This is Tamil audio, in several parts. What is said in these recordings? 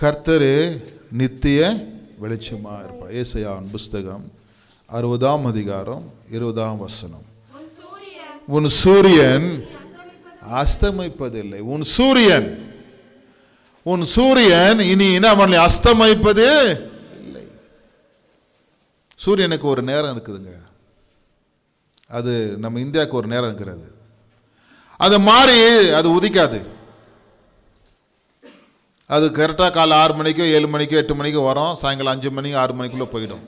கர்த்தரே நித்திய வெளிச்சமா இருப்பார். ஏசாயாவின் புஸ்தகம் 60ஆம் அதிகாரம் 20ஆம் வசனம். உன் சூரியன் அஸ்தமிப்பதில்லை. உன் சூரியன் இனி என்ன பண்ணல, அஸ்தமிப்பது இல்லை. சூரியனுக்கு ஒரு நேரம் இருக்குதுங்க. அது நம்ம இந்தியாவுக்கு ஒரு நேரம் இருக்கிறது. அது மாறி அது உதிக்காது. அது கரெக்டாக காலை 6 மணிக்கோ 7 மணிக்கோ 8 மணிக்கோ வரும், சாயங்காலம் 5 மணிக்கு 6 மணிக்குள்ளே போயிடும்.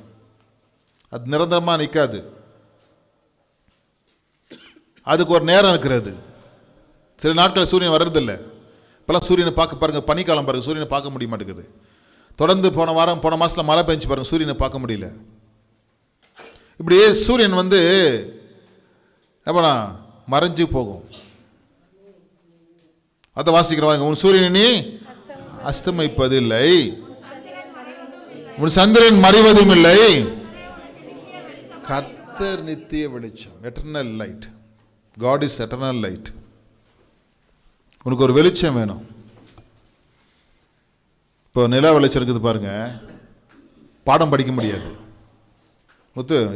அது நிரந்தரமாக நிற்காது. அதுக்கு ஒரு நேரம் இருக்கிறது. சில நாட்கள் சூரியன் வர்றதில்லை. இப்போலாம் சூரியனை பார்க்க பாருங்கள், பனிக்காலம் பாருங்கள், சூரியனை பார்க்க முடிய மாட்டேங்குது. தொடர்ந்து போன மாதத்தில் மழை பெஞ்சு பாருங்கள், சூரியனை பார்க்க முடியல. இப்படியே சூரியன் எப்படா மறைஞ்சு போகும். அதை வாசிக்கிறவாங்க. உன் சூரியனி அஸ்தமிப்பதில்லை, உன் சந்திரன் மறைவதும் இல்லை. கர்த்தர் நித்திய வெளிச்சம், eternal light. God is eternal light. உனக்கு ஒரு வெளிச்சம் வேணும். இப்போ நிலா வெளிச்சம் இருக்குது பாருங்க, பாடம் படிக்க முடியாது.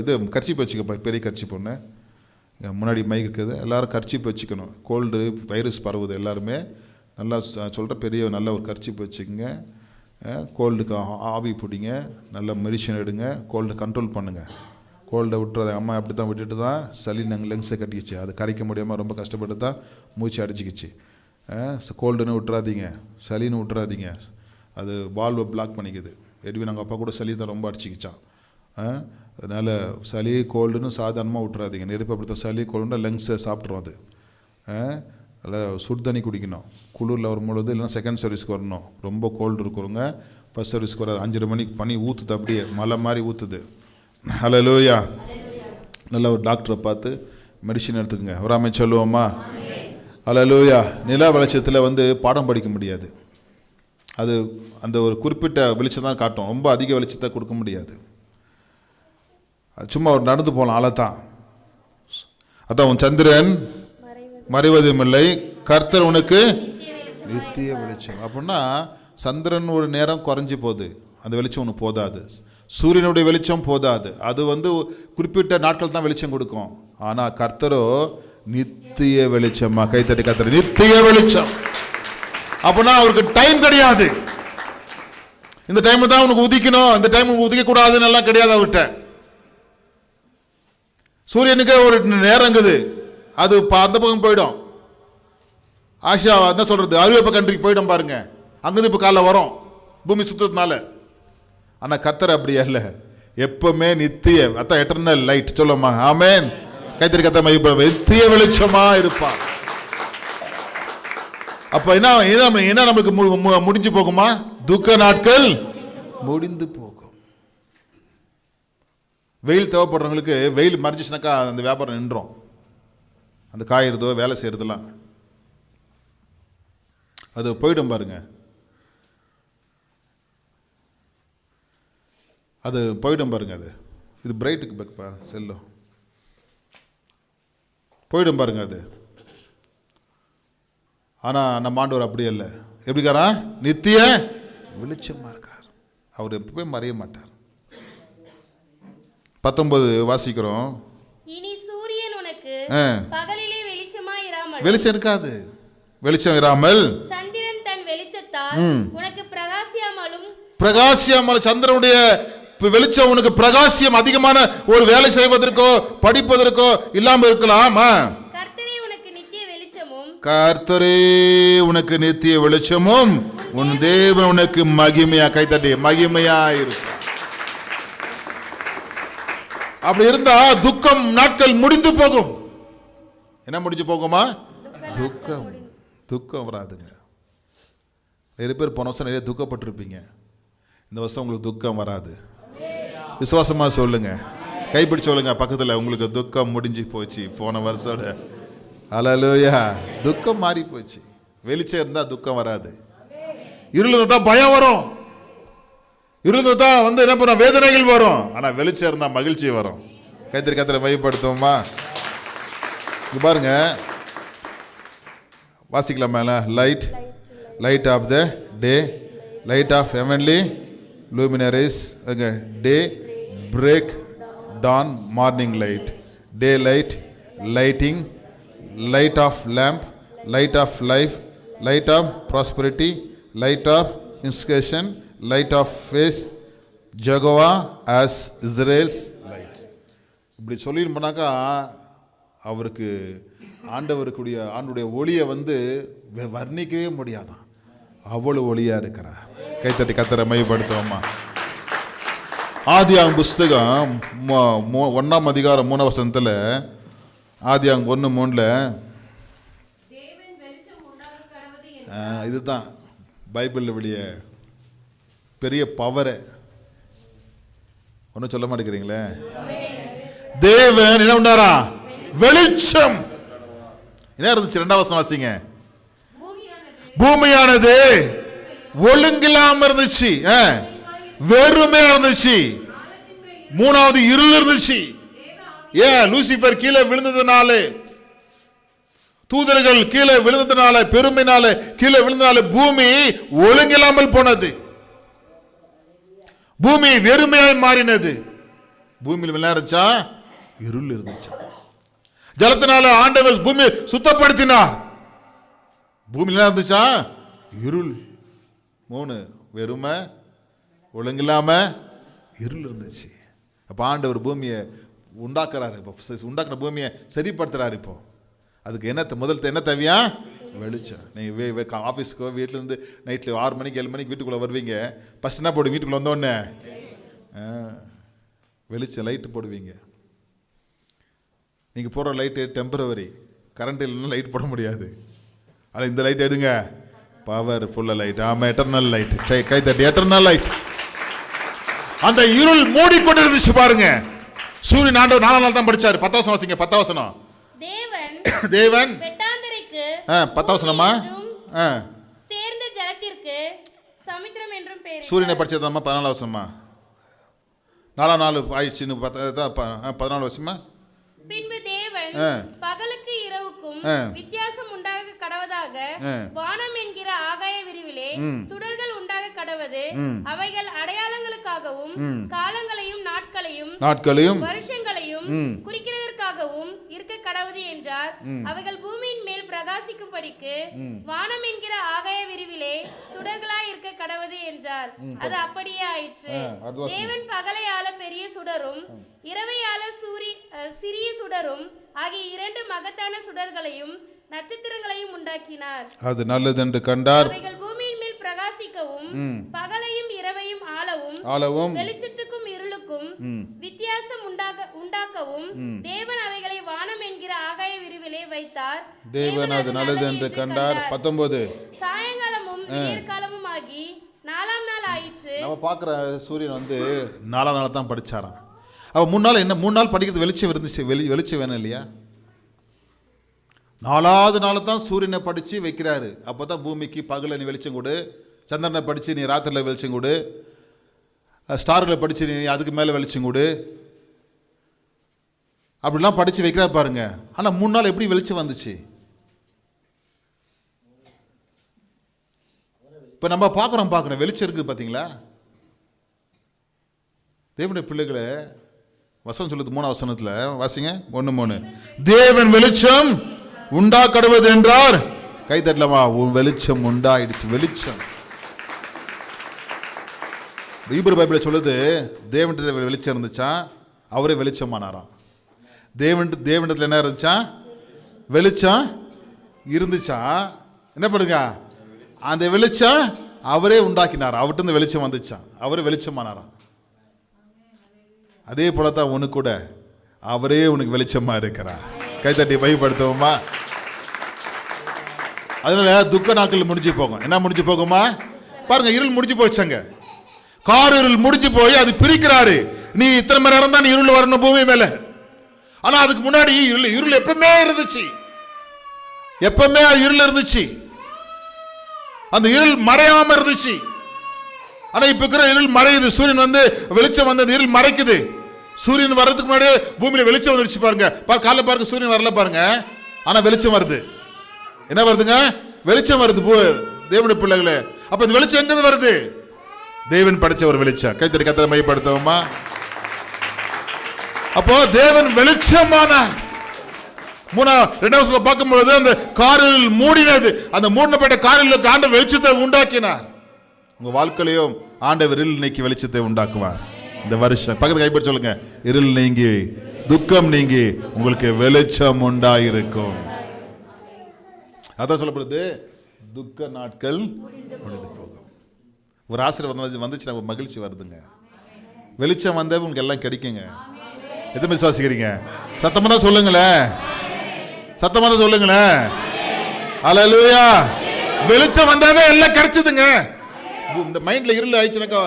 இது கர்ச்சிப்பு வச்சுக்க, பெரிய கர்ச்சிப்பு ஒன்று முன்னாடி மைக் இருக்குது. எல்லாரும் கர்ச்சிப்பு வச்சுக்கணும். கோல்டு வைரஸ் பரவுது, எல்லாருமே நல்லா சொல்கிற பெரிய நல்ல ஒரு கர்ச்சிப்பு வச்சுக்கோங்க. கோல்டுக்கு ஆவி பிடிங்க, நல்ல மெடிசன் எடுங்க, கோல்டு கண்ட்ரோல் பண்ணுங்கள். கோல்டை விட்டுறது அம்மா அப்படி தான் விட்டுட்டு தான் சளி நாங்கள் லெங்ஸை கட்டிக்கிச்சு. அது கரைக்க முடியாமல் ரொம்ப கஷ்டப்பட்டு தான் மூச்சு அடிச்சிக்கிச்சு. கோல்டுன்னு விட்டுறாதீங்க, சளின்னு விட்டுறாதீங்க. அது வால்வை பிளாக் பண்ணிக்குது. எதுவும் நாங்கள் அப்பா கூட சளி தான் ரொம்ப அடிச்சிக்கிச்சான். அதனால் சளி கோல்டுன்னு சாதாரணமாக விட்டுறாதீங்க. நெருப்பு அப்படித்தான் சளி கோல்டுன்னா லெங்ஸை சாப்பிட்றோம். அது அதில் சுடு தண்ணி குடிக்கணும். குளிரில் வரும்பொழுது, இல்லைன்னா செகண்ட் சர்வீஸ்க்கு வரணும். ரொம்ப கோல்டு இருக்கிறவங்க ஃபஸ்ட் சர்வீஸ்க்கு வராது. 5:30 மணிக்கு பனி ஊற்றுது, அப்படியே மலை மாதிரி ஊற்றுது. ஹல்லேலூயா. நல்ல ஒரு டாக்டரை பார்த்து மெடிசின் எடுத்துக்கோங்க. வராமே சொல்லுவோமா? ஹல்லேலூயா. நிலா வெளிச்சத்தில் பாடம் படிக்க முடியாது. அது அந்த ஒரு குறிப்பிட்ட வெளிச்சம் தான் காட்டும், ரொம்ப அதிக வெளிச்சத்தை கொடுக்க முடியாது. அது சும்மா ஒரு நடந்து போகலாம், அவ்வளோதான். அதான் உன் சந்திரன் மறைவதும் இல்லை, கர்த்தர் உனக்கு நித்திய வெளிச்சம். அப்படின்னா சந்திரன் ஒரு நேரம் குறைஞ்சி போகுது, அந்த வெளிச்சம் உனக்கு போதாது. சூரியனுடைய வெளிச்சம் போதாது, அது குறிப்பிட்ட நாட்கள் தான் வெளிச்சம் கொடுக்கும். ஆனால் கர்த்தரோ நித்திய வெளிச்சமா. கைத்தட்டி கர்த்தர் நித்திய வெளிச்சம். அப்படின்னா அவருக்கு டைம் கிடையாது. இந்த டைம் தான் உனக்கு உதிக்கணும், இந்த டைம் உதிக்க கூடாதுன்னு எல்லாம் கிடையாது அவர்கிட்ட. சூரியனுக்கு ஒரு நேரம் இருக்குது, அது அந்த பக்கம் போயிடும். ஆஷா என்ன சொல்றது, அருவேப்ப கண்ட்ரிக்கு போயிடும் பாருங்க, அங்கிருந்து இப்போ காலைல வரும் பூமி சுத்ததுனால. ஆனால் கர்த்தர் அப்படி அல்ல, எப்பவுமே நித்திய. அதான் எட்டர்னல் லைட். சொல்லுமா ஆமென்? கைத்தறி கத்த நித்திய வெளிச்சமா இருப்பார். அப்ப என்ன நமக்கு முடிஞ்சு போகுமா? துக்க நாட்கள் முடிந்து போகும். வெயில் தேவைப்படுறவங்களுக்கு வெயில் மறைஞ்சிச்சுனாக்கா அந்த வியாபாரம் நின்றோம். அந்த காயிறதோ வேலை செய்யறதெல்லாம் அது போயிடும் பாருங்க. அது போயிடும் பாருங்க. அது இது பிரைட்டுக்கு பேக்ப்பா செல்லும் போயிடும் பாருங்க அது. ஆனால் நம்ம ஆண்டவர் அப்படி இல்லை. எப்படிக்காரா? நித்திய வெளிச்சமா இருக்கிறார். அவர் எப்பவுமே மறைய மாட்டார். 19 வாசிக்கிறோம். இனி சூரியன் உனக்கு பகலிலே வெளிச்சமாயிராமல், வெளிச்சம் இருக்காது, வெளிச்சம் இராமல் சந்திரன் தன் வெளிச்சத்தால் உனக்கு பிரகாசியாமல் சந்திரனுடைய வெளிச்சம் உனக்கு பிரகாசியம் அதிகமான ஒரு வேலை செய்வதற்கோ படிப்பதற்கோ இல்லாம இருக்கலாம். கர்த்தரே உனக்கு நித்திய வெளிச்சமும், கர்த்தரே உனக்கு நித்திய வெளிச்சமும், உன் தேவன் உனக்கு மகிமையா. கைத்தட்டி மகிமையா இருக்கும். அப்படி இருந்தா துக்கம் நாட்கள் முடிந்து போகும். என்ன முடிஞ்சு போகுமா? துக்கம். துக்கம் வராதுங்க. நிறைய பேர் போன வருஷம் நிறைய துக்கப்பட்டிருப்பீங்க. இந்த வருஷம் உங்களுக்கு துக்கம் வராது. விசுவாசமா சொல்லுங்க, கைப்பிடிச்சு சொல்லுங்க பக்கத்துல, உங்களுக்கு துக்கம் முடிஞ்சு போச்சு போன வருஷம். ஹல்லேலூயா. துக்கம் மாறி போச்சு. வெளிச்சம் இருந்தா துக்கம் வராது. இருள் இருந்தா பயம் வரும், இருள் இருந்தா என்ன பண்ண வேதனைகள் வரும். ஆனா வெளிச்சம் இருந்தா மகிழ்ச்சி வரும். கைத்தறி கத்திர மையப்படுத்துவோமா? பாருங்க, வாசிக்கலாம் மேல. Light of the day light of heavenly luminaries. Okay. Day, break, dawn, morning light. Daylight, lighting, light of lamp, light of life, light of prosperity, light of inspiration, light of face, Jehovah as Israel's light. இப்படி சொல்லின்னு போனாக்கா அவருக்கு ஆண்டுடைய ஒளியை வர்ணிக்கவே முடியாதான், அவ்வளவு ஒளியா இருக்கிறார். கைத்தட்டி கர்த்தரை மையப்படுத்துவோமா. ஆதியாகமம் புஸ்தகம் 1ஆம் அதிகாரம் 3ஆம் வசனத்துல, ஆதியாகமம் 1:3, இதுதான் பைபிளில் வெளிய பெரிய பவரை. ஒன்றும் சொல்ல மாட்டேங்கிறீங்களே. தேவன் என்ன பண்ணாரா? வெளிச்சம். என்ன இருந்துச்சு? 2ஆம் வசனம் வாசிங்க. பூமியானது ஒழுங்கில்லாம இருந்துச்சு, வெறுமையா இருந்துச்சு. 3வது இருள் இருந்துச்சு. ஏன்? லூசிபர் கீழே விழுந்ததுனால, தூதர்கள் கீழே விழுந்ததுனால, பெருமைனால கீழே விழுந்ததுனால பூமி ஒழுங்கில்லாமல் போனது. பூமி வெறுமையாய் மாறினது. பூமியில் என்ன இருந்துச்சா? இருள் இருந்துச்சா. ஜலத்தினால ஆண்டவர் பூமியை சுத்தப்படுத்தினார். பூமியில் என்ன இருந்துச்சா? இருள். 3 வெறுமை, ஒழுங்கில்லாம இருள் இருந்துச்சு. அப்ப ஆண்டவர் பூமியை உண்டாக்குறாரு. இப்போ உண்டாக்குற பூமியை சரிப்படுத்துறாரு. இப்போ அதுக்கு முதல்ல என்ன தேவையா? வெளிச்சம். நீங்கள் ஆஃபீஸ்க்கோ வீட்டிலேருந்து நைட்டில் 6 மணிக்கு 7 மணிக்கு வீட்டுக்குள்ளே வருவீங்க. ஃபஸ்ட் என்ன போடுவீங்க? வீட்டுக்குள்ளே வந்தோடனே வெளிச்சம், லைட்டு போடுவீங்க. நீங்கள் போடுற லைட்டு டெம்பரவரி, கரண்ட் இல்லைன்னா லைட் போட முடியாது. ஆனால் இந்த லைட் எடுங்க, பவர் ஃபுல்லாக லைட். ஆமாம், எட்டர்னல் லைட். கை தட்டி, எட்டர்னல் லைட். அந்த இருள் மூடிக்கொண்டு இருந்துச்சு பாருங்க. சூரியன் ஆண்டவர் 4 நாள் தான் படிச்சாரு. 10 வசனம் வாசிங்க. 10 வசனம். தேவன் வெட்டாந்தரைக்கு 10 வசனமா சேர்ந்த ஜலத்திற்கு சமுத்திரம் என்றும் பெயர். சூரியனை படிச்சதாமா 14 வசனமா? 4 நாள் ஆயிடுச்சுன்னு 14 வசனமா? பின்பு தேவன் பகலுக்கு இரவுக்கும் வித்தியாசம் உண்டாக கடவதாக வானம் என்கிற ஆகாய விரிவிலே சுடர்கள் உண்டாக கடவது, அவைகள் அடையாளங்களுக்காகவும் காலங்களையும் நாட்களையும் வருஷங்களையும் குறிக்கிறதற்காகவும் இருக்க கடவது என்றார். அவைகள் பூமியின் மேல் பிரகாசிக்கும்படிக்கு வானம் என்கிற ஆகாய விரிவிலே சுடர்களாய் இருக்க கடவது என்றார். அது அப்படியே ஆயிற்று. தேவன் பகலை ஆள பெரிய சுடரும் இரவை ஆள சிறிய சுடரும் ஆகிய 2 மகத்தான சுடர்களையும் நட்சத்திரங்களையும் உண்டாக்கினார். அது நல்லது என்று கண்டார். அவைகள் பூமியின் மேல் பிரகாசிக்கவும் பகலையும் இரவையும் ஆளவும் வெளிச்சத்துக்கும் இருளுக்கும் வித்தியாசம் உண்டாக்கவும் தேவன் அவைகளை வானம் என்கிற ஆகாய விரிவிலே வைத்தார். தேவன் அது நல்லது என்று கண்டார். 19 சாயங்காலமும் விடியற்காலமும் ஆகி 4ஆம் நாள் ஆயிற்று. நம்ம பார்க்குற சூரியன் 4ஆம் நாள் தான் படிச்சாராம். அவ 3 நாள் என்ன 3 நாள் படிக்கிறது வெளிச்சம் இருந்துச்சு. வெளிச்சம் வேணும் இல்லையா? 4ஆவது நாள் தான் சூரியனை படித்து வைக்கிறாரு. அப்போ தான் பூமிக்கு பகலில் நீ வெளிச்சம் கொடு, சந்திரனை படித்து நீ ராத்திரியில் வெளிச்சம் கொடு, ஸ்டார்களை படித்து நீ அதுக்கு மேலே வெளிச்சம் கொடு, அப்படிலாம் படித்து வைக்கிறா பாருங்க. ஆனால் 3 நாள் எப்படி வெளிச்சம் வந்துச்சு? இப்போ நம்ம பார்க்குறோம் வெளிச்சம் இருக்குது பார்த்தீங்களா? தேவனுடைய பிள்ளைகளை வசனம் சொல்லுது 3ஆம் வசனத்துல வாசிங்க. 1:3 தேவன் வெளிச்சம் உண்டாக்கடுவது என்றார். கை தட்டலாமா? வெளிச்சம் உண்டாயிடுச்சு. வெளிச்சம் ஹீப்ரு பைபிள் சொல்லுது, தேவனிடத்துல வெளிச்சம் இருந்துச்சா, அவரே வெளிச்சமானாராம். தேவனிடத்துல என்ன இருந்துச்சா? வெளிச்சம் இருந்துச்சா. என்ன பண்ணுங்க? அந்த வெளிச்சம் அவரே உண்டாக்கினாரா. அவர்கிட்ட வெளிச்சம் வந்துச்சான், அவரே வெளிச்சமானாராம். அதே போல தான் உனக்கு கூட அவரே உனக்கு வெளிச்சமா இருக்கிறார். கைத்தட்டி பயன்படுத்துவோமா? அதனால துக்க நாட்கள் முடிஞ்சு போகும். என்ன முடிஞ்சு போகுமா? பாருங்க, இருள் முடிஞ்சு போச்சாங்க. கார் இருள் முடிஞ்சு போய் அது பிரிக்கிறாரு. நீ இத்தனை மணி நேரம் தான் இருள் வரணும் பூமி மேல. ஆனா அதுக்கு முன்னாடி இருள் எப்பவுமே இருந்துச்சு. எப்பவுமே இருள் இருந்துச்சு. அந்த இருள் மறையாம இருந்துச்சு. ஆனா இப்ப இருக்கிற இருள் மறையுது. சூரியன் வெளிச்சம் வந்தது, இருள் மறைக்குது. சூரியன் வர்றதுக்கு முன்னாடி பூமியில வெளிச்சம் வந்துருச்சு பாருங்க. காலைல பாருங்க, சூரியன் வரல பாருங்க, ஆனா வெளிச்சம் வருது. என்ன வருதுங்க? வெளிச்சம் வருது தேவனுடைய பிள்ளைகளே. அப்ப இந்த வெளிச்சம் எங்க வருது? தேவன் படைச்ச ஒரு வெளிச்சம். கைத்தடி கத்தரை மையப்படுத்துவோமா? அப்போ தேவன் வெளிச்சமானார். இரண்டாவது பார்க்கும்பொழுது அந்த காரில் மூடினது, அந்த மூடப்பட்ட காரில் ஆண்டவர் வெளிச்சத்தை உண்டாக்கினார். உங்க வாழ்க்கையிலும் ஆண்டவர் இருள் நீக்கி வெளிச்சத்தை உண்டாக்குவார். இந்த வருஷம் பக்கத்து கைப்பற்றி சொல்லுங்க, இருள் நீங்கி துக்கம் நீங்கி உங்களுக்கு வெளிச்சம் உண்டாயிருக்கும். அதான் சொல்லப்படுது, துக்க நாட்கள் முடிந்து போகும். ஒரு ஆசீர்வாதம் வந்துச்சு, நம்ம மகிழ்ச்சி வருதுங்க. வெளிச்சம் வந்த உங்களுக்கு எல்லாம் கிடைக்குங்க. எத்தனை விசுவாசிக்கிறீங்க? சத்தமா தான் சொல்லுங்களேன், சத்தமா தான் சொல்லுங்களேன். அல்லேலூயா. வெளிச்சம் வந்தாவே எல்லாம் கிடைச்சதுங்க. இந்த மைண்ட்ல இருள் ஆயிடுச்சுனாக்கா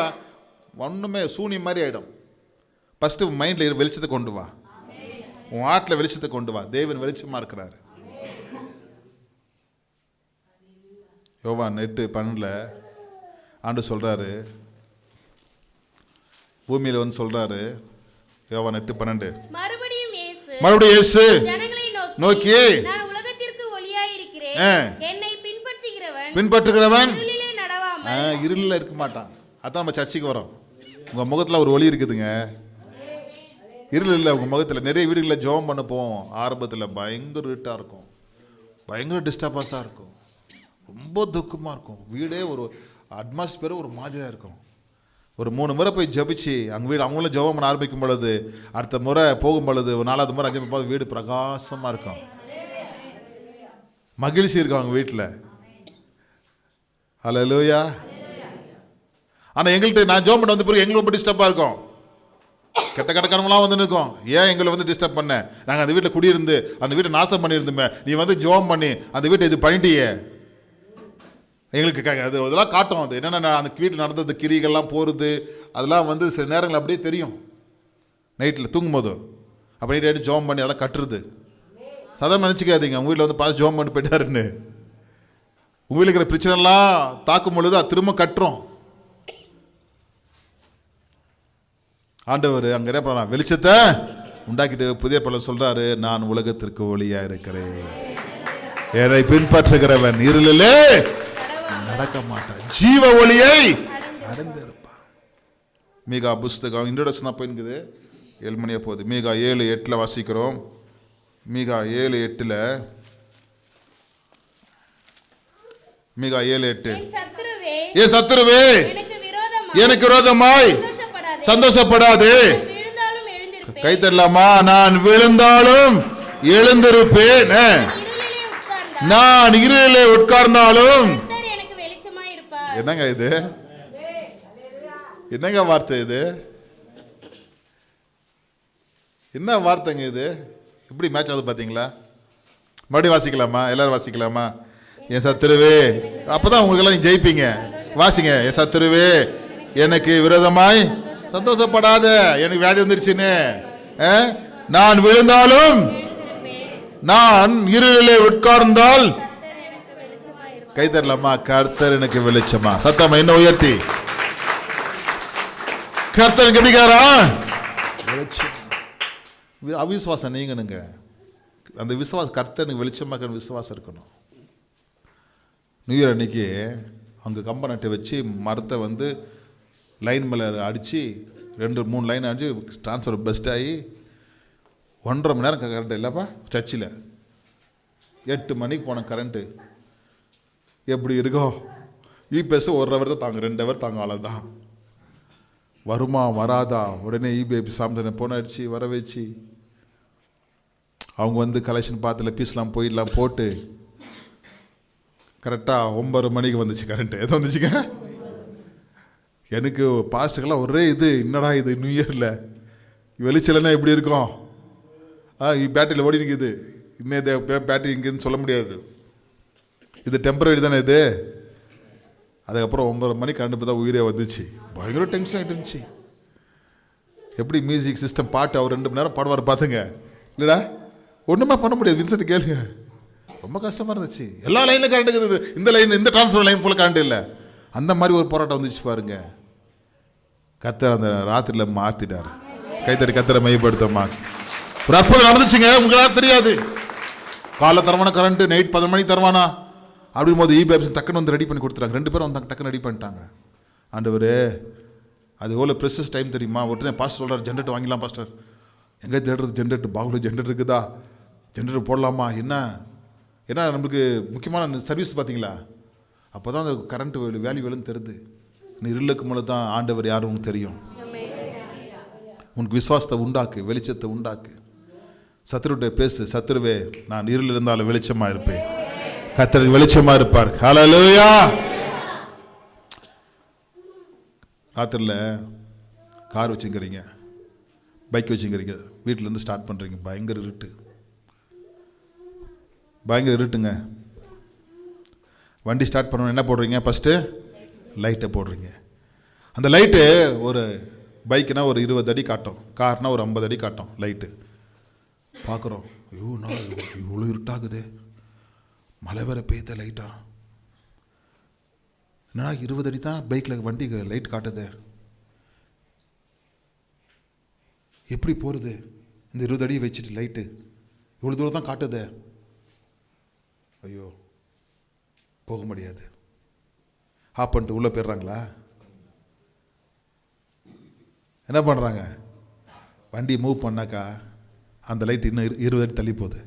ஒண்ணுமே சூனியம் மாதிரி ஆயிடும். ஃபர்ஸ்ட் மைண்ட்ல வெளிச்சத்தை கொண்டு வா, உன் ஆட்டில் வெளிச்சத்தை கொண்டு வா. தேவன் வெளிச்சமா இருக்கிறாரு. யோவான் 8:12 ஆண்டு சொல்றாரு, பூமியில வந்து சொல்றாரு. யோவான் 8:12 மறுபடியும் இயேசு ஜனங்களை நோக்கி, நான் உலகத்திற்கு ஒளியாய் இருக்கிறேன், என்னை பின்பற்றுகிறவன் இருளிலே நடவாமல் இருளில் இருக்க மாட்டான். அதான் நம்ம சர்ச்சுக்கு வரோம். உங்க முகத்துல ஒரு ஒளி இருக்குதுங்க. இருள் இல்லை உங்க முகத்துல. நிறைய வீடுகளில் ஜெபம் பண்ண போவோம், ஆரம்பத்தில் பயங்கர இருட்டா இருக்கும், பயங்கர டிஸ்டர்பன்ஸா இருக்கும், ரொம்ப துக்கமா இருக்கும். வீடே ஒரு அட்மாஸ்பியர் ஒரு மாதிரியா இருக்கும். ஒரு 3 முறை போய் ஜபிச்சு அங்கே வீடு அவங்களும் ஜெபம் பண்ண ஆரம்பிக்கும் பொழுது, அடுத்த முறை போகும் பொழுது, ஒரு 4வது முறை அங்கே போகும்போது வீடு பிரகாசமா இருக்கும், மகிழ்ச்சி இருக்கும் அவங்க வீட்டில். அல்லேலூயா. ஆனால் எங்கள்கிட்ட நான் ஜெபம் பண்ண வந்து பிறகு எங்களுக்கு ரொம்ப டிஸ்டர்பாக இருக்கும். கெட்ட கணக்கெல்லாம் வந்து நிற்கும். ஏன் எங்களை வந்து டிஸ்டர்ப் பண்ண? நாங்கள் அந்த வீட்டில் குடியிருந்து அந்த வீட்டை நாசம் பண்ணியிருந்தோமே, நீ வந்து ஜெபம் பண்ணி அந்த வீட்டை இது பண்ணிட்டியே. எங்களுக்கு அது அதெல்லாம் காட்டும். அது என்னென்ன அந்த வீட்டில் நடந்தது, கிரிகள்லாம் போகிறது, அதெல்லாம் வந்து சில நேரங்கள் அப்படியே தெரியும். நைட்டில் தூங்கும்போது அப்போ நைட்டு ஜோம் பண்ணி அதெல்லாம் கட்டுறது. சாதாரண நினச்சிக்காதீங்க உங்கள் வீட்டில் வந்து பாஸ் ஜோம் பண்ணி போயிட்டாருன்னு. உங்கள் வீட்டில் இருக்கிற பிரச்சனைலாம் தாக்கும் பொழுது அது திரும்ப கட்டுறோம். ஆண்டவர் அங்கே என்ன பண்ணலாம், வெளிச்சத்தை உண்டாக்கிட்டு புதிய பலன் சொல்றாரு, நான் உலகத்திற்கு ஒளியா இருக்கிறேன், என்னை பின்பற்றுகிறவன் இருளிலே நடக்க மாட்டான், ஜீவ ஒளியை அடைந்திருப்பான். மீகா புஸ்தகம் இன்ட்ரோடக்ஷன் போயிருக்குது, 7 மணியா போகுது. மீகா 7:8 வாசிக்கிறோம். மீகா 7:8 மீகா 7:8 என் சத்துருவே எனக்கு விரோதமாய் சந்தோஷப்படாது. கை தரலாமா? நான் விழுந்தாலும் எழுந்திருப்பேன், நான் இருளிலே உட்கார்ந்தாலும். என்னங்க இது? என்னங்க வார்த்தை இது? என்ன வார்த்தைங்க இது? எப்படி மேட்ச் ஆகுது பாத்தீங்களா? மறுபடியும் வாசிக்கலாமா? எல்லாரும் வாசிக்கலாமா? என் சத்துருவே, அப்பதான் உங்களுக்கு எல்லாம் நீங்க ஜெயிப்பீங்க. வாசிங்க. என் சத்துருவே எனக்கு விரோதமாய் சந்தோஷப்படாத, எனக்கு வியாதி வந்துருச்சுன்னு. நான் விழுந்தாலும் நான் இருளிலே உட்கார்ந்தால். கை தரலாமா? கர்த்தர் எனக்கு வெளிச்சமா. சத்தமா இன்னும் உயர்த்தி, கர்த்தர் எப்படிக்காரா? அவிசுவாசம் நீங்கணுங்க. அந்த விசுவாசம், கர்த்தர் எனக்கு வெளிச்சமாக விசுவாசம் இருக்கணும். நியூ இயர் அன்னைக்கு அங்கே கம்ப நட்டை வச்சு மரத்தை வந்து லைன் மேலே அடித்து 2-3 லைன் அடிச்சு டிரான்ஸ்ஃபர் பெஸ்ட் ஆகி 1.5 மணி நேரம் கரண்ட் இல்லைப்பா. சர்ச்சில் 8 மணிக்கு போன கரண்ட்டு எப்படி இருக்கோ? இபிஎஸ் 1 ஹவர் தான் தாங்க, 2 ஹவர் தாங்க, அவ்வளோதான். வருமா வராதா? உடனே இபிஐபி சாம்சனை போன அடிச்சு வர வச்சு அவங்க வந்து கலெக்ஷன் பார்த்துல பீஸ்லாம் போயிடலாம் போட்டு கரெக்டாக 9 மணிக்கு வந்துச்சு கரண்ட்டு. எது வந்துச்சுங்க? எனக்கு பாஸ்ட்டுக்கெல்லாம் ஒரே இது, என்னடா இது நியூ இயரில் வெளிச்சலன்னா எப்படி இருக்கும்? பேட்டரியில் ஓடி நிற்குது, இன்னும் இது பேட்டரி இங்கேன்னு சொல்ல முடியாது, இது டெம்பரரி தானே இது. அதுக்கப்புறம் 9 மணிக்கு கரண்ட் தான் உயிரே வந்துச்சு. பயங்கர டென்ஷன் ஆகிட்டு இருந்துச்சு. எப்படி மியூசிக் சிஸ்டம் பாட்டு அவர் 2 மணி நேரம் பாடுவார் பார்த்துங்க. இல்லைடா ஒன்றுமே பண்ண முடியாது. வின்சென்ட் கேளுங்க, ரொம்ப கஷ்டமாக இருந்துச்சு. எல்லா லைனில் கரண்ட் இருக்குது, இந்த லைன் இந்த டிரான்ஸ்ஃபர் லைன் ஃபுல்லாக கரண்ட் இல்லை. அந்த மாதிரி ஒரு போராட்டம் வந்துச்சு பாருங்க. கர்த்தர் அந்த ராத்திரியில் மாற்றிட்டார். கைத்தடி கர்த்தரை மையப்படுத்தமா. ஒரு அற்புதம் நடந்துச்சுங்க, உங்களுக்கு தெரியாது. காலைல தரவானா கரண்ட், நைட் 10 மணிக்கு தருவானா. அப்படின் போது இபிஎப்ஸ் டக்குன்னு வந்து ரெடி பண்ணி கொடுத்துறாங்க. 2 பேரும் வந்தாங்க, டக்குன்னு ரெடி பண்ணிட்டாங்க. ஆண்டவரே அது எவ்வளோ ப்ரெஷஸ் டைம் தெரியுமா? உடனே பாஸ்டர் சொல்கிறார், ஜென்ரேட்டர் வாங்கிடலாம் பாஸ்டர். எங்கே தேடுறது ஜென்ரேட்டர்? பாகுல ஜென்ரேட்டர் இருக்குதா? ஜென்ரேட்டர் போடலாமா? ஏன்னா நம்மளுக்கு முக்கியமான சர்வீஸ் பார்த்தீங்களா? அப்போ தான் அந்த கரண்ட் வேல்யூ தெரியுது. நீ இருளுக்கு மேலே தான் ஆண்டவர் யாரும் உனக்கு தெரியும். உனக்கு விசுவாசத்தை உண்டாக்கு, வெளிச்சத்தை உண்டாக்கு. சத்துருடைய பேசு, சத்துருவே நான் இருள் இருந்தாலும் வெளிச்சமாக இருப்பேன். கர்த்தர் வெளிச்சமாக இருப்பார். ஹல்லேலூயா. ராத்திரியில் கார் வச்சுக்கிறீங்க, பைக் வச்சுக்கிறீங்க, வீட்டிலேருந்து ஸ்டார்ட் பண்ணுறீங்க, பயங்கர இருட்டுங்க. வண்டி ஸ்டார்ட் பண்ணணும், என்ன போடுறீங்க? ஃபஸ்ட்டு லைட்டை போடுறீங்க. அந்த லைட்டு ஒரு பைக்குனா ஒரு 20 அடி காட்டும், கார்னா ஒரு 50 அடி காட்டும் லைட்டு. பார்க்குறோம், ஐயோ நான் இவ்வளோ இருட்டாகுது, மழை வேற பெய்த லைட்டா, என்னடா 20 அடி தான் பைக்கில் வண்டிக்கு லைட் காட்டுது, எப்படி போகிறது? இந்த 20 அடி வச்சுட்டு லைட்டு இவ்வளோ தூரம் தான் காட்டுது. ஐயோ போக முடியாது. ஆஃப் பண்ணிட்டு உள்ளே போயிடுறாங்களா? என்ன பண்ணுறாங்க? வண்டி மூவ் பண்ணாக்கா அந்த லைட் இன்னும் 20 அடி தள்ளி போகுது.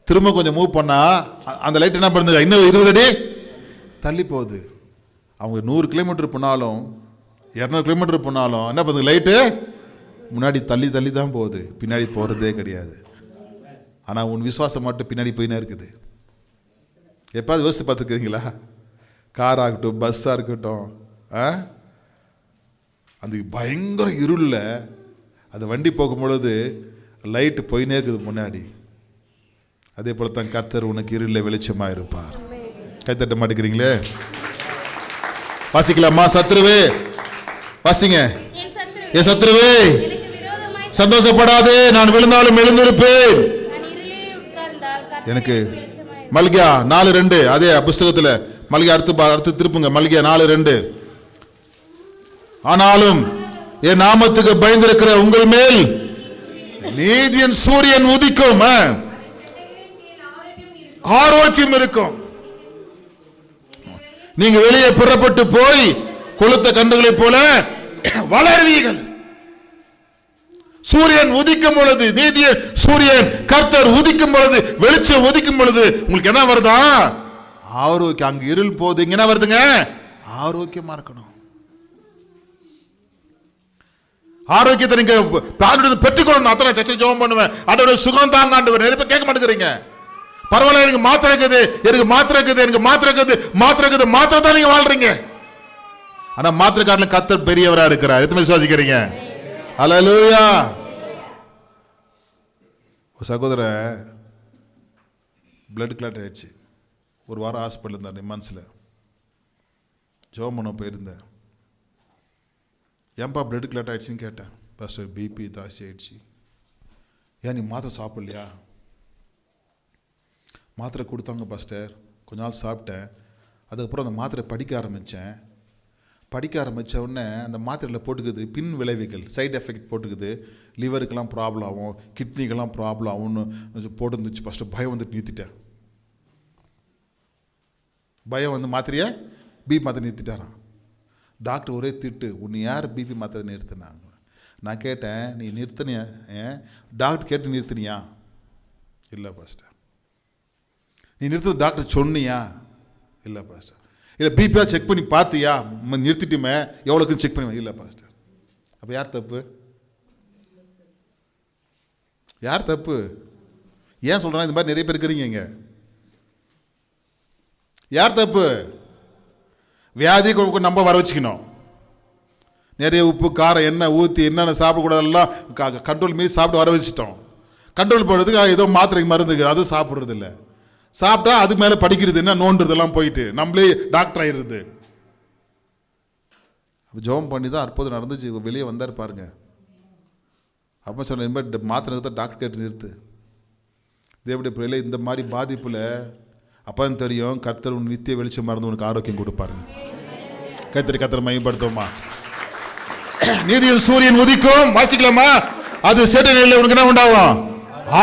திரும்ப கொஞ்சம் மூவ் பண்ணால் அந்த லைட் என்ன பண்ணுது? இன்னும் 20 அடி தள்ளி போகுது. அவங்க 100 கிலோமீட்டர் போனாலும் 200 கிலோமீட்டர் போனாலும் என்ன பண்ணுது? லைட்டு முன்னாடி தள்ளி தான் போகுது, பின்னாடி போகிறதே கிடையாது. ஆனால் உன் விசுவாசம் மட்டும் பின்னாடி போயினே இருக்குது. எப்பாவது யோசித்து பார்த்துக்கிறீங்களா? கார் ஆகட்டும், பஸ்ஸாக இருக்கட்டும், அந்த பயங்கர இருளில் அந்த வண்டி போகும்பொழுது லைட்டு போயினே இருக்குது முன்னாடி. அதே போல தான் கர்த்தர் உனக்கு இருளில் வெளிச்சமாக இருப்பார். கைத்தட்ட மாட்டேங்கிறீங்களே? வாசிக்கலாமா? சத்ருவே வாசிங்க. என் சத்ருவே சந்தோஷப்படாதே, நான் விழுந்தாலும் எழுந்திருப்பேன். எனக்கு மல்கியா 4:2 அதே புஸ்தகத்தில் மல்கியா அடுத்து திருப்புங்க. மல்கியா 4:2 ஆனாலும் என் நாமத்துக்கு பயந்திருக்கிற உங்கள் மேல் நீதியின் சூரியன் உதிக்கும், ஆரோக்கியம் இருக்கும். நீங்க வெளியே புறப்பட்டு போய் கொளுத்த கன்றுகளைப் போல வளருவீர்கள். சூரியன் உதிக்கும் பொழுது, நீதிய சூரியன் கர்த்தர் உதிக்கும் பொழுது, வெளிச்சம் உதிக்கும் பொழுது உங்களுக்கு என்ன வருதா? ஆரோக்கியம். அங்க இருள் போகுது, இங்க என்ன வருதுங்க? ஆரோக்கியமா இருக்கணும். ஆரோக்கியத்தை நீங்க பெற்றுக்கொள்ளணும். அத்தனை சர்ச்சை ஜெபம் பண்ணுவேன், அதோட சுகம் தாங்க ஆண்டவர். நிறைய பேர் கேட்க மாட்டேங்கிறீங்க. பரவாயில்ல, எனக்கு மாத்திரை இருக்குது, எனக்கு மாத்திரை இருக்குது, எனக்கு மாத்திரை இருக்குது, மாத்திரை இருக்குது, மாத்திரை தான் நீங்க வாழ்றீங்க. ஆனா மாத்திரை காட்டிலும் கர்த்தர் பெரியவரா இருக்கிறார். எத்தனை விசுவாசிக்கிறீங்க? ஹல்லேலூயா. ஒரு சகோதரன் பிளட் கிளாட் ஆயிடுச்சு. ஒரு வாரம் ஹாஸ்பிட்டல் இருந்தார் நிம்மான்ஸில். ஜெபம் பண்ண போயிருந்தேன். ஏன்பா பிளட் கிளாட் ஆயிடுச்சுன்னு கேட்டேன். பாஸ்டர் பிபி ஜாஸ்தி ஆயிடுச்சு. ஏன் நீ மாத்திரை சாப்பிடலையா? மாத்திரை கொடுத்தாங்க பாஸ்டர், கொஞ்ச நாள் சாப்பிட்டேன். அதுக்கப்புறம் அந்த மாத்திரை படிக்க ஆரம்பித்த உடனே அந்த மாத்திரையில் போட்டுக்குது பின் விளைவுகள், சைடு எஃபெக்ட் போட்டுக்குது. லிவருக்கெல்லாம் ப்ராப்ளம் ஆகும், கிட்னிக்கெல்லாம் ப்ராப்ளம் ஆகும்னு போட்டுருந்துச்சு. ஃபஸ்ட்டு பயம் வந்துட்டு நிறுத்திட்டேன். பயம் வந்து மாத்திரையை பிபி மாத்திரை நிறுத்திட்டாரான். டாக்டர் ஒரே திட்டு, உன்னை யார் பிபி மாத்திரை நிறுத்தினாங்க? நான் கேட்டேன், நீ நிறுத்தினியா? டாக்டர் கேட்டு நிறுத்தினியா? இல்லை பாஸ்டர். நீ நிறுத்த டாக்டர் சொன்னியா? இல்லை பாஸ்டர். இல்லை பிபியா செக் பண்ணி பார்த்தியா? நிறுத்திட்டுமே, எவ்வளோக்குன்னு செக் பண்ணி? இல்லை பாஸ்டர். அப்போ யார் தப்பு? யார் தப்பு? ஏன் சொல்கிறேன், இந்த மாதிரி நிறைய பேர் இருக்கிறீங்க இங்கே. யார் தப்பு? வியாதி நம்ம வர வச்சுக்கணும். நிறைய உப்பு காரம் எண்ணெய் ஊற்றி என்னென்ன சாப்பிடக்கூடாதெல்லாம் கண்ட்ரோல் மீறி சாப்பிட்டு வர வச்சுட்டோம். கண்ட்ரோல் பண்ணுறதுக்கு ஏதோ மாத்திரை மருந்துக்கு அது சாப்பிட்றது இல்லை. சாப்பிட்டா அது மேலே படிக்கிறது என்ன, நோண்டுறதெல்லாம் போயிட்டு நம்மளே டாக்டர் ஆயிடுறது. அப்போ ஜெபம் பண்ணி தான் அற்புதம் நடந்துச்சு. வெளியே வந்தார் பாருங்க. அப்போ சொன்ன, இந்த மாதிரி மாத்திரை நிறுத்த டாக்டர் கேட்டு நிறுத்து. தேவடைய பிள்ளைகளே, இந்த மாதிரி பாதிப்பில் அப்போ தெரியும் கர்த்தர் உன் நித்திய வெளிச்சம் மறந்து உனக்கு ஆரோக்கியம் கொடுப்பாருங்க. கர்த்தரை மையப்படுத்துவோமா? நீதியில் சூரியன் உதிக்கும். வாசிக்கலாமா? அது சேட்ட நிலையில் உனக்கு என்ன உண்டாகும்?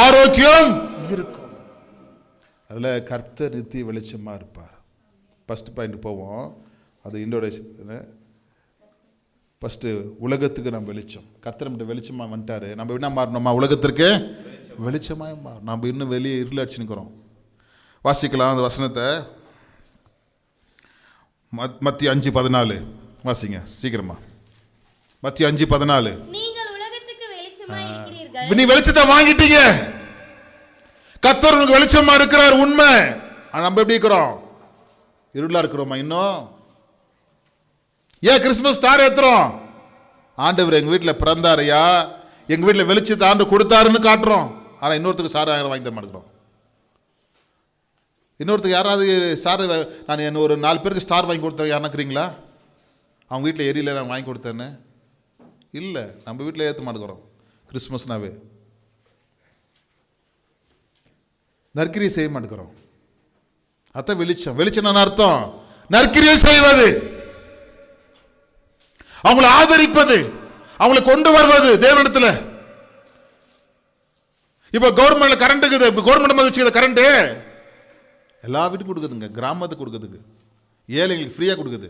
ஆரோக்கியம் இருக்கும். அதில் கர்த்தர் நித்திய வெளிச்சமாக இருப்பார். ஃபஸ்ட் பாயிண்ட் போவோம். அது இன்ட்ரோடக்ஷன். ஃபஸ்ட்டு உலகத்துக்கு நம்ம வெளிச்சம். கர்த்தர் நம்மகிட்ட வெளிச்சமாக வந்துட்டாரு. நம்ம என்ன மாறணுமா? உலகத்திற்கு வெளிச்சமாக மாறணும். நம்ம இன்னும் வெளியே இருள் அடிச்சுன்னுக்கிறோம். வாசிக்கலாம் அந்த வசனத்தை. மத்திய 5:14 வாசிங்க சீக்கிரமா. மத்திய 5:14. நீங்கள் உலகத்துக்கு வெளிச்சமாய் இருக்கிறீர்கள். நீ வெளிச்சத்தை வாங்கிட்டீங்க. கர்த்தர் உங்களுக்கு வெளிச்சமா இருக்கிறார், உண்மை. நம்ம எப்படி இருக்கிறோம்? இருளா இருக்கிறோமா இன்னும்? ஏன் கிறிஸ்துமஸ் ஸ்டார் ஏத்துறோம்? ஆண்டவர் எங்க வீட்டில் பிறந்தாரையா, எங்க வீட்டில் வெளிச்சத்தை ஆண்டு கொடுத்தாருன்னு காட்டுறோம். ஆனா இன்னொருத்துக்கு சார் வாங்கி தர மாட்டேங்கிறோம். இன்னொருத்துக்கு யாராவது ஸ்டார், நான் என்ன ஒரு 4 பேருக்கு ஸ்டார் வாங்கி கொடுத்தேன் யாருக்கிறீங்களா? அவங்க வீட்டில் எரியல நான் வாங்கி கொடுத்தேன்னு இல்லை. நம்ம வீட்டில் ஏற்ற மாட்டேங்கிறோம். கிறிஸ்மஸ்னாவே நற்கிரியை செய்ய மாட்டேங்கிறோம். அதான் வெளிச்சம். வெளிச்சம் அர்த்தம் நற்கிரியை செய்வது, அவங்களை ஆதரிப்பது, அவங்களை கொண்டு வருவது தேவனிடத்தில். இப்ப கவர்மெண்ட்ல கரண்ட் இருக்குது. இப்ப கவர்மெண்ட் வச்சுக்கிற கரண்ட் எல்லா வீட்டுக்கும் கொடுக்குதுங்க. கிராமத்துக்கு கொடுக்குதுக்கு, ஏழைங்களுக்கு ஃப்ரீயா கொடுக்குது.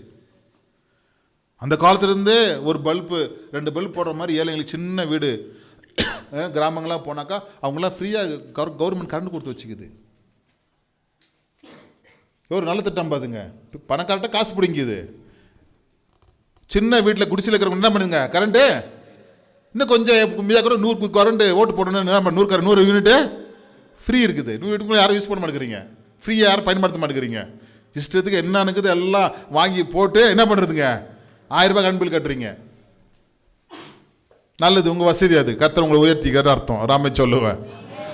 அந்த காலத்திலிருந்தே ஒரு பல்பு 2 பல்ப் போடுற மாதிரி ஏழைங்களுக்கு சின்ன வீடு கிராமங்களாக போனாக்கா அவங்களாம் ஃப்ரீயாக கவர்மெண்ட் கரண்ட் கொடுத்து வச்சுக்குது. ஒரு நல்ல திட்டம் பாதுங்க. பணக்கார்ட்ட காசு பிடிங்குது. சின்ன வீட்டில் குடிசையில் இருக்கிறவங்க என்ன பண்ணுங்க, கரண்ட்டு இன்னும் கொஞ்சம் மீதாக 100 கரண்ட் ஓட்டு போடணும். 100 யூனிட்டு ஃப்ரீ இருக்குது. 100 யூனிட்டுக்குள்ள யாரும் யூஸ் பண்ண மாட்டேங்கிறீங்க. ஃப்ரீயாக யாரும் பயன்படுத்த மாட்டேங்கிறீங்க. இஷ்டத்துக்கு என்ன இருக்குது எல்லாம் வாங்கி போட்டு என்ன பண்ணுறதுங்க, 1000 ரூபாய் கரண்ட் பில் கட்டுறீங்க. நல்லது, உங்க வசதி. அது கர்த்தர் உங்களை உயர்த்திக்கிற அர்த்தம். ராமே சொல்லுவேன்.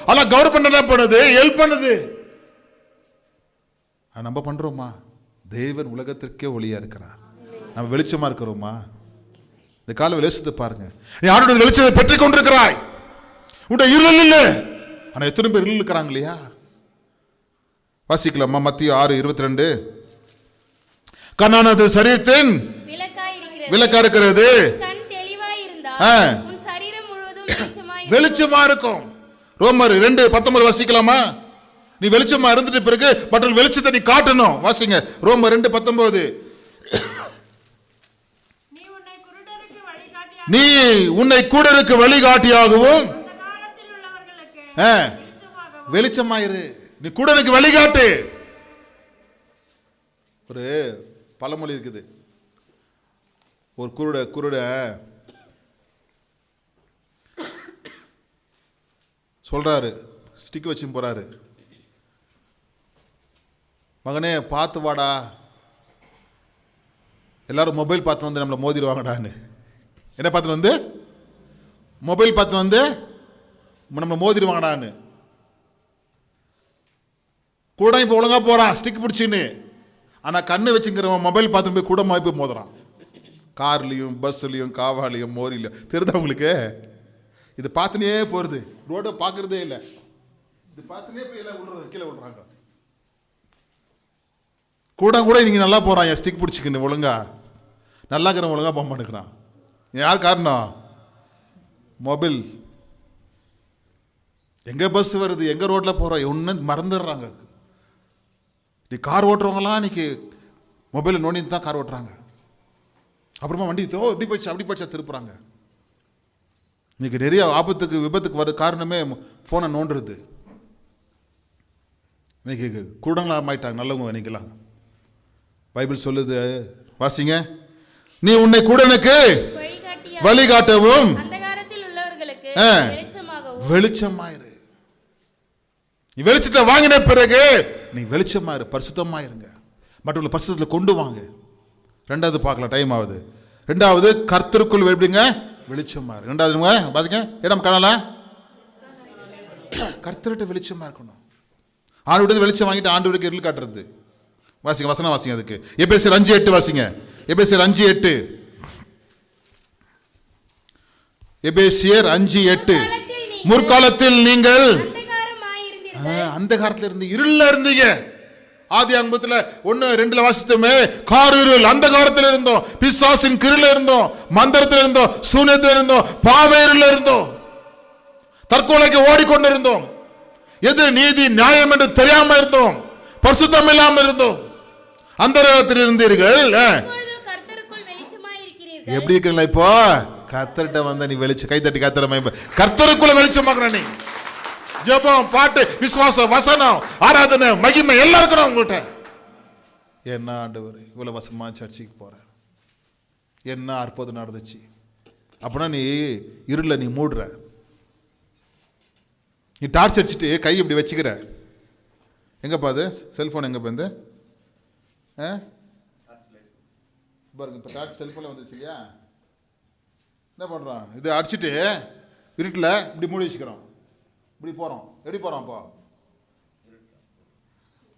ஆனால் கவர்மெண்ட் என்ன பண்ணுது, ஹெல்ப் பண்ணுது. நம்ம பண்றோமா? தேவன் உலகத்திற்கே ஒளியா இருக்கிறார். நம்ம வெளிச்சமா இருக்கிறோமா? இந்த கால வெளிச்சத்தை பாருங்க. நீ ஆண்டவருடைய வெளிச்சத்தை பெற்றுக் கொண்டிருக்கிறாய். உன்னுடைய இருள் இல்லை. ஆனா எத்தனை பேர் இருள் இருக்கிறாங்க இல்லையா? வாசிக்கலாமா? மத்திய 6:22. கண்ணானது சரீரத்தின் விளக்கா இருக்கிறது. வெளிச்சமா இருக்கும். ரோமர் 2:19 வாசிக்கலாமா? நீ வெளிச்சமா இருந்துட்டு பிறகு மற்ற வெளிச்சத்தை நீ காட்டணும். வாசிங்க ரோமர் 2:19. நீ உன்னை குருடருக்கு வழிகாட்டியாகவும் வெளிச்சமாயிரு. நீ குருடனுக்கு வழிகாட்டு. ஒரு பழமொழி இருக்குது. ஒரு குருட சொல்றாரு, ஸ்டிக் வச்சு போறாரு. மகனே பார்த்து வாடா, எல்லாரும் மொபைல் பார்த்து வந்து நம்மளை மோதிடுவாங்கடான்னு. என்ன பார்த்து வந்து? மொபைல் பார்த்து வந்து நம்மளை மோதிடுவாங்கடான்னு. கூட இப்போ ஒழுங்கா போறான் ஸ்டிக் பிடிச்சின்னு. ஆனால் கண்ணு வச்சுக்கிறவன் மொபைல் பார்த்து போய் கூட போய் மோதுறான். கார்லையும் பஸ்லையும் காவாலையும் மோரிலையும். தெரியுதா உங்களுக்கு? இது பார்த்துனே போகிறது. ரோடை பார்க்கறதே இல்லை. இது பார்த்துனே போய் எல்லாம் விடுறது, கீழே விடுறாங்க. கூட நீங்கள் நல்லா போகிறான் என் ஸ்டிக் பிடிச்சிக்கின்னு. ஒழுங்கா நல்லா இருக்கிறவன் ஒழுங்கா போக மாட்டேங்கிறான். யார் காரணம்? மொபைல். எங்கே பஸ் வருது, எங்கே ரோட்டில் போகிறோம் ஒன்று மறந்துடுறாங்க. நீ கார் ஓட்டுறவங்களாம் இன்னைக்கு மொபைலை நோண்டி தான் கார் ஓட்டுறாங்க. அப்புறமா வண்டி இப்படி போயிடுச்சு அப்படி போயிடுச்சா திருப்புறாங்க. இன்னைக்கு நிறைய ஆபத்துக்கு விபத்துக்கு வர காரணமே ஃபோனை நோண்டுறது. இன்னைக்கு குருடங்களாக ஆயிட்டாங்க நல்லவங்க. இன்னைக்கெல்லாம் பைபிள் சொல்லுது, வாசிங்க. நீ உன்னை குருடனுக்கு வழிகாட்டவும் வெளிச்சமாயிரு. நீ வெளிச்சத்தை வாங்கின பிறகு நீ வெளிச்சமாயிரு, பரிசுத்தமாயிருங்க. மற்றவங்களை பரிசுத்தத்தில் கொண்டு வாங்க. 2வது பார்க்கலாம், டைம் ஆகுது. 2வது கர்த்தருக்குள் எப்படிங்க வெளிச்சமாயிரு. 2வது பாத்தீங்க இடம் காணலாம். கர்த்தர்கிட்ட வெளிச்சமா இருக்கணும். ஆண்டு வெளிச்சம் வாங்கிட்டு ஆண்டவருக்கு இருள் காட்டுறது. வாசிங்க வசனம் வாசிங்க. அதுக்கு எபேசியர் 5:8 வாசிங்க. எபேசியர் 5:8. எபேசியர் 5:8. முற்காலத்தில் நீங்கள் அந்த காலத்துல இருந்து இருள்ல இருந்தீங்க. ஆதியாகமத்துல 1:2 வாசித்தோமே, காரிருள். அந்த காலத்துல இருந்தோம். பிசாசின் கிருள இருந்தோம், மந்திரத்துல இருந்தோம், சூனியத்துல இருந்தோம், பாவேருல இருந்தோம், தற்கொலைக்கு ஓடிக்கொண்டிருந்தோம். எது நீதி நியாயம் என்று தெரியாம இருந்தோம், பரிசுத்தம் இல்லாம இருந்தோம். அந்தரகத்தில் இருந்தீர்கள். இப்பொழுதோ கர்த்தருக்குள் வெளிச்சமாய் இருக்கிறீர்கள். எப்படி இருக்கிறீங்களா இப்போ? கர்த்தர்கிட்ட வந்த நீ வெளிச்சம். கைத்தட்டி கர்த்தரை மகிமை. கர்த்தருக்குள்ள வெளிச்சமாக்குற நீ. ஜெபம், பாட்டு, விசுவாசம், வசனம், ஆராதனை, மகிமை எல்லாம் இருக்கணும் உங்கள்கிட்ட. என்ன ஆண்டவர் இவ்வளவு வசமா சர்ச்சைக்கு போற, என்ன அற்புதம் நடந்துச்சு அப்படின்னா நீ இருள நீ மூடுற. நீ டார்ச் அடிச்சுட்டு கை இப்படி வச்சுக்கிற. எங்கப்பா அது செல்போன்? எங்க வந்து பாருங்க, இப்போ டார்ச் செல்போன்ல வந்துச்சு இல்லையா? என்ன பண்றோம்? இது அடிச்சுட்டு இருட்டில் இப்படி மூடி வச்சுக்கிறோம். இப்படி போறோம். எப்படி போறோம்? அப்போ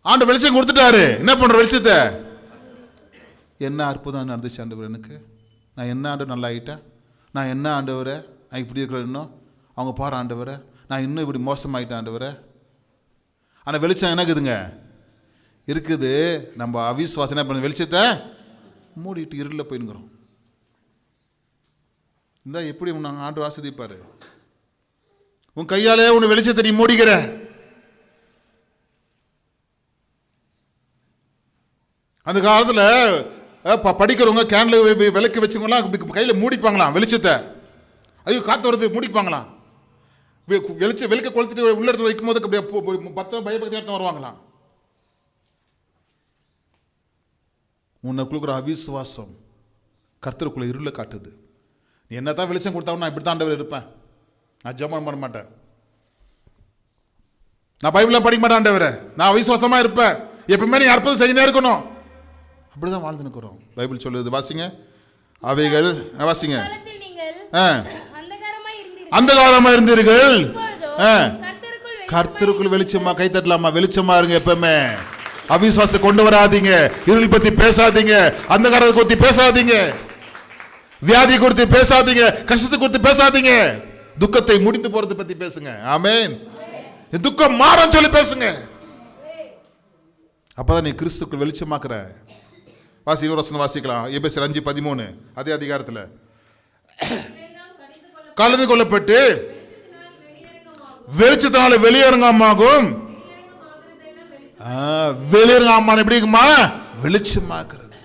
ஆண்டு வெளிச்சம் கொடுத்துட்டாரு. என்ன பண்ற? வெளிச்சத்தை என்ன அற்புதம் நடந்துச்சு ஆண்டவர் எனக்கு. நான் என்ன ஆண்டு நல்லா ஆகிட்டேன். நான் என்ன ஆண்டவரை நான் இப்படி இருக்கிறேன். இன்னும் அவங்க பாரு ஆண்டவரை, நான் இன்னும் இப்படி மோசமாயிட்டேன் ஆண்டவரை. ஆனால் வெளிச்சம் என்னக்குதுங்க இருக்குது. நம்ம அவிசுவாசம் என்ன பண்ண, வெளிச்சத்தை மூடிட்டு இருளில் போயின்னுக்கிறோம். இந்த எப்படி நாங்கள் ஆண்டு ஆஸ்வதிப்பாரு. உன் கையாலே உன் வெளிச்சத்தை நீ மூடிக்கிற. அந்த காலத்தில் படிக்கிறவங்க கேன்ல விளக்கு வச்சுங்களாம் கையில் மூடிப்பாங்களாம் வெளிச்சத்தை. ஐயோ காற்று வருது மூடிப்பாங்களாம். வெளிக்க கொளுத்துட்டு உள்ள எடுத்து வைக்கும் போது அப்படியே 10 பயபக்தி எடுத்து வருவாங்களாம். உன்னை கொடுக்குற அவிசுவாசம் கர்த்தருக்குள்ள இருள காட்டுது. நீ என்னதான் வெளிச்சம் கொடுத்தாவும் நான் இப்படி தான் ஆண்டவர் இருப்பேன். நான் ஜெபம் பண்ண மாட்டேன். நான் பைபிள்லாம் படிக்க மாட்டேன் ஆண்டவரே. நான் அவிசுவாசமா இருப்பேன். எப்பவுமே நீ அற்புதம் செஞ்சுனே இருக்கணும். அப்படிதான் வாழ்ந்து நிற்கிறோம். பைபிள் சொல்லுது. வாசிங்க அவைகள். வாசிங்க. அந்தகாரமா இருந்தீர்கள். கர்த்தருக்குள் வெளிச்சமா. கை தட்டலாமா? வெளிச்சமா இருங்க எப்பவுமே. அவிசுவாசத்தை கொண்டு வராதீங்க. இருள் பத்தி பேசாதீங்க. அந்தகாரத்தை குறித்து பேசாதீங்க. வியாதி குறித்து பேசாதீங்க. கஷ்டத்தை குறித்து பேசாதீங்க. துக்கத்தை முடிந்து போறது பத்தி பேசுங்க. ஆமென். துக்கம் மாறும் சொல்லி பேசுங்க. அப்பதான் நீ கிறிஸ்துக்குள் வெளிச்சமாக்குற. வாசி வசனம் வாசிக்கலாம். எபேசியர் 5:13 அதே அதிகாரத்தில். கலந்து கொள்ளப்பட்டு வெளிச்சத்தினால வெளியரங்கமாகும். வெளியரங்கமான எப்படி இருக்குமா? வெளிச்சமாக்குறது.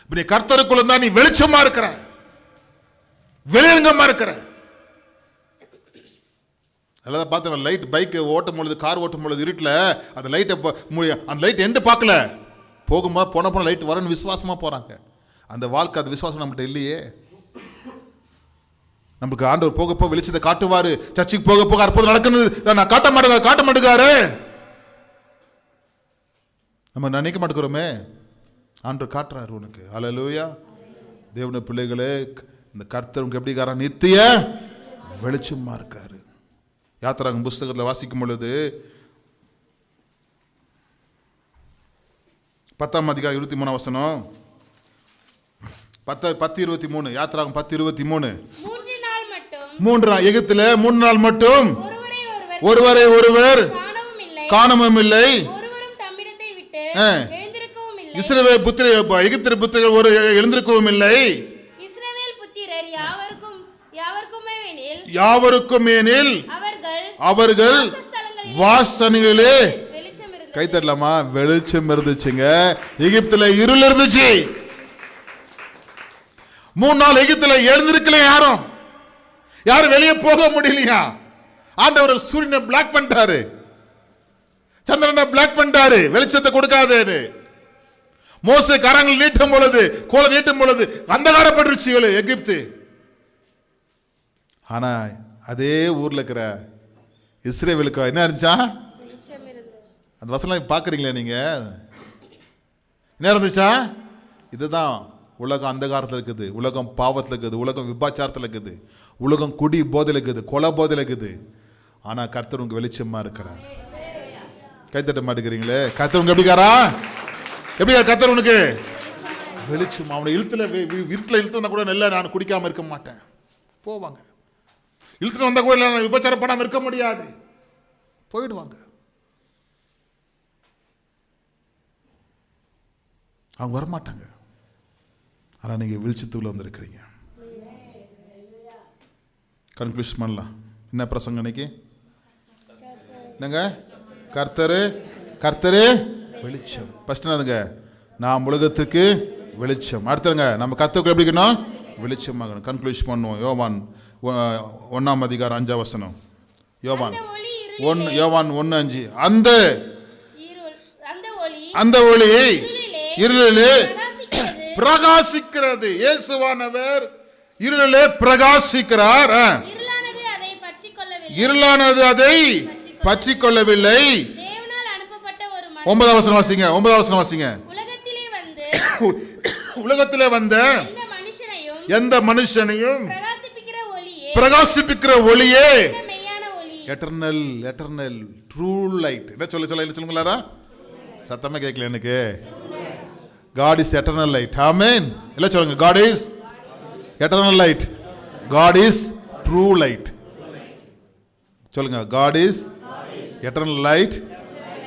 இப்ப நீ கர்த்தருக்குள்ள தான் நீ வெளிச்சமா இருக்கிற, வெளியரங்கமா இருக்கிற. அதெல்லாம் பார்த்தேன். லைட் பைக் ஓட்டும் பொழுது, கார் ஓட்டும் பொழுது இருட்டில் அந்த லைட்டை அந்த லைட் எண்டு பார்க்கல. போகும்போது போன லைட் வரன்னு விசுவாசமா போறாங்க. அந்த வாழ்க்கை, அந்த விசுவாசம் நம்மகிட்ட இல்லையே. நமக்கு ஆண்டவர் போக போக வெளிச்சத்தை காட்டுவாரு. சர்ச்சுக்கு போக போக அற்புதம் நடக்குன்னு நான் காட்ட மாட்டேங்காரு. நம்ம நினைக்க மாட்டேங்கிறோமே. ஆண்டவர் காட்டுறாரு உனக்கு. அல்லேலூயா. தேவனுடைய பிள்ளைகளே, இந்த கர்த்தர் உங்களுக்கு எப்படி காரா? நித்திய வெளிச்சமா இருக்காரு. யாத்திராகமம் புஸ்தகத்தில் வாசிக்கும் பொழுது 10ஆம் அதிகாரம் 23 வசனம். 10:23. யாத்திராகமம் 10:23. 3 நாள் எகிப்தில் 3 நாள் மட்டும் ஒருவரை ஒருவர் காணவும் இல்லை. இஸ்ரவேல் புத்திரர் எகிப்திய புத்திரர்கள் ஒரு எழுந்திருக்கவும் இல்லை. யாவருக்கும் எனில் அவர்கள் வாசனைகளே. கை தட்டலாமா? வெளிச்சம் இருந்துச்சுங்க. எகிப்துல இருள் இருந்துச்சு. 3 நாள் எகிப்துல எழுந்திருக்கல. யாரும் வெளியே போக முடியலையா? ஆண்டவர் சூரியனை பிளாக் பண்ணிட்டாரு, சந்திரனை பிளாக் பண்ணிட்டாரு, வெளிச்சத்தை கொடுக்காதேன்னு. மோசே கரங்கள் நீட்டும் பொழுது, கோலை நீட்டும் பொழுது அந்தகாரப்பட்டுருச்சு எகிப்து. ஆனா அதே ஊர்ல இருக்கிற இஸ்ரவேலுக்கு என்ன இருந்துச்சா? அந்த வசனம் பார்க்குறீங்களா நீங்க? என்ன இருந்துச்சா? இதுதான் உலகம் அந்தகாரத்தில் இருக்குது, உலகம் பாவத்தில் இருக்குது, உலகம் விபாச்சாரத்தில் இருக்குது, உலகம் குடி போதையில் இருக்குது, கொலை போதையில் இருக்குது. ஆனால் கர்த்தர் உங்க வெளிச்சமா இருக்கிறார். கைத்தட்ட மாட்டேங்கிறீங்களே. கர்த்தர் உங்க எப்படிக்காரா? எப்படி கர்த்தர் உனக்கு வெளிச்சம்? அவனை இருட்டில் இழுத்து வந்தா கூட இல்லை நான் குடிக்காம இருக்க மாட்டேன் போவாங்க. இழுத்துட்டு வந்தா கூட இல்லை நான் விபச்சாரம் பண்ணாமல் இருக்க முடியாது போயிடுவாங்க. அவங்க வரமாட்டாங்க. ஆனால் நீங்கள் வெளிச்சத்துக்குள்ள வந்திருக்கிறீங்க. கன்க்ளூஷன் பண்ணலாம். என்ன பிரசங்கம் இன்னைக்கு? என்னங்க? கர்த்தரு வெளிச்சம். ஃபர்ஸ்ட் என்னதுங்க? நாம் உலகத்துக்கு வெளிச்சம். அடுத்தங்க நம்ம கர்த்தருக்கு எப்படி இருக்கணும்? வெளிச்சமாகணும். கன்க்ளூஷன் பண்ணுவோம். யோவான் 1:5. யோவான் அந்த ஒளி 1:5. அந்த அந்த ஒளி இருளிலே பிரகாசிக்கிறது. பிரகாசிக்கிறது. இயேசுவானவர் இருளிலே பிரகாசிக்கிறார். இருளானது அதை பற்றிக்கொள்ளவில்லை. இருளானது அதை பற்றிக்கொள்ளவில்லை. தேவனால் அனுப்பப்பட்ட ஒரு 9வது வசனம் வாசிங்க. 9வது வசனம் வாசிங்க. உலகத்திலே வந்த உலகத்திலே வந்த எந்த மனுஷனையும் பிரகாசிப்பிக்கிற ஒளியே பிரகாசிப்பிக்கிற ஒளியே மெய்யான ஒளி. Eternal true light. என்ன சொல்லுங்களா? சத்தமே கேட்கல எனக்கு. God is eternal light. Amen. எல்லாம் சொல்லுங்க. God is eternal light. God is true light. சொல்லுங்க. God is eternal light.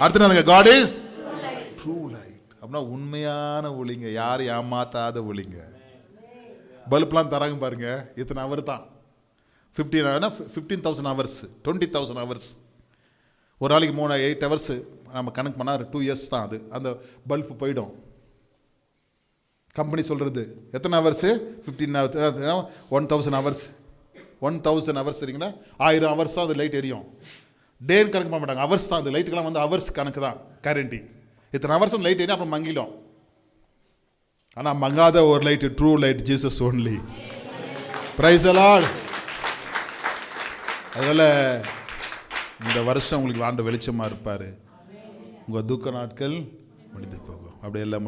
அடுத்து என்னங்க? God is true light. அப்படின்னா உண்மையான ஒளிங்க, யாரும் ஏமாத்தாத ஒளிங்க. பல்ப்லாம் தராங்க பாருங்க, இத்தனை அவர் தான். 15,000 hours, 20,000 hours. ஒரு நாளைக்கு 8 hours நம்ம கணக்கு பண்ணால் 2 years தான். அது அந்த பல்ப் போயிடும். கம்பெனி சொல்கிறது எத்தனை ஹவர்ஸு? 1,000 hours. 1,000 hours சரிங்களா? 1000 hours தான் அது லைட் எரியும். டேன்னு கணக்கு பண்ண மாட்டாங்க, ஹவர்ஸ் தான். அது லைட்டுக்கெல்லாம் வந்து ஹவர்ஸ் கணக்கு தான் கேரண்டி. இத்தனை ஹவர்ஸ் அந்த லைட் எரியும், அப்புறம் மங்கிடும். ஆனால் மங்காத ஒரு light, true light, Jesus only. Praise the Lord. அதனால் இந்த வருஷம் உங்களுக்கு ஆண்டு வெளிச்சமாக இருப்பார். உங்கள் துக்க நாட்கள் முடிந்து போகும். அப்படி எல்லாம்